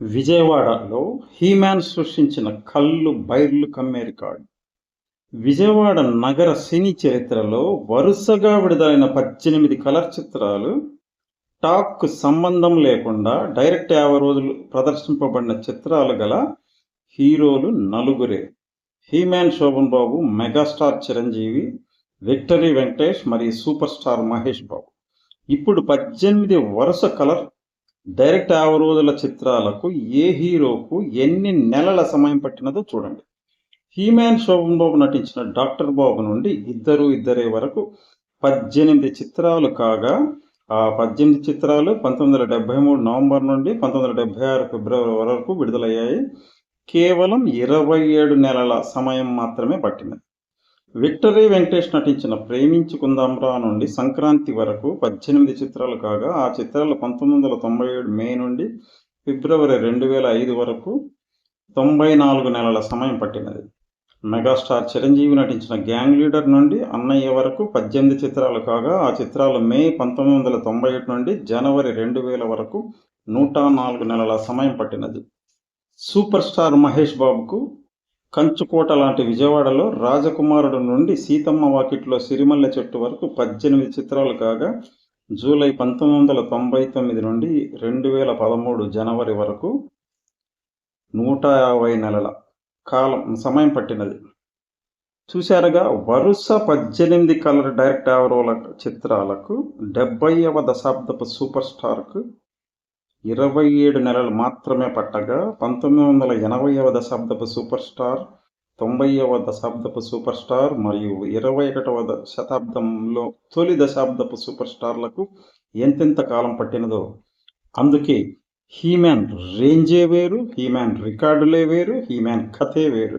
విజయవాడలో హీమ్యాన్ సృష్టించిన కళ్ళు బైర్లు కమ్మే రికార్డు. విజయవాడ నగర సినీ చరిత్రలో వరుసగా విడుదలైన 18 కలర్ చిత్రాలు టాక్కు సంబంధం లేకుండా డైరెక్ట్ 50 రోజులు ప్రదర్శింపబడిన చిత్రాలు గల హీరోలు నలుగురే. హీమ్యాన్ శోభన్ బాబు, మెగాస్టార్ చిరంజీవి, విక్టరీ వెంకటేష్ మరియు సూపర్ స్టార్ మహేష్ బాబు. ఇప్పుడు 18 వరుస కలర్ డైరెక్ట్ 50 రోజుల చిత్రాలకు ఏ హీరోకు ఎన్ని నెలల సమయం పట్టినదో చూడండి. హీమ్యాన్ శోభన్ బాబు నటించిన డాక్టర్ బాబు నుండి ఇద్దరే వరకు 18 చిత్రాలు కాగా, ఆ 18 చిత్రాలు 1973 నవంబర్ నుండి 1976 ఫిబ్రవరి వరకు విడుదలయ్యాయి. కేవలం 27 నెలల సమయం మాత్రమే పట్టినది. విక్టరీ వెంకటేష్ నటించిన ప్రేమించుకుందాంరా నుండి సంక్రాంతి వరకు 18 చిత్రాలు కాగా, ఆ చిత్రాలు 1997 మే నుండి ఫిబ్రవరి 2005 వరకు 94 నెలల సమయం పట్టినది. మెగాస్టార్ చిరంజీవి నటించిన గ్యాంగ్ లీడర్ నుండి అన్నయ్య వరకు 18 చిత్రాలు కాగా, ఆ చిత్రాలు మే 1991 నుండి జనవరి 2000 వరకు 104 నెలల సమయం పట్టినది. సూపర్ స్టార్ మహేష్ బాబుకు కంచుకోట లాంటి విజయవాడలో రాజకుమారుడు నుండి సీతమ్మ వాకిట్లో సిరిమల్లె చెట్టు వరకు 18 చిత్రాలు కాగా, జూలై 1999 నుండి 2013 జనవరి వరకు 150 నెలల సమయం పట్టినది. చూశారుగా, వరుస 18 కలర్ డైరెక్ట్ 50 రోజుల చిత్రాలకు 70వ దశాబ్దపు సూపర్ స్టార్కు 27 నెలలు మాత్రమే పట్టగా, 1980వ దశాబ్దపు సూపర్ స్టార్, 90వ దశాబ్దపు సూపర్ స్టార్ మరియు 21వ శతాబ్దంలో తొలి దశాబ్దపు సూపర్ స్టార్లకు ఎంతెంత కాలం పట్టినదో. అందుకే హీమ్యాన్ రేంజే వేరు, హీమ్యాన్ రికార్డులే వేరు, హీమ్యాన్ కథే వేరు.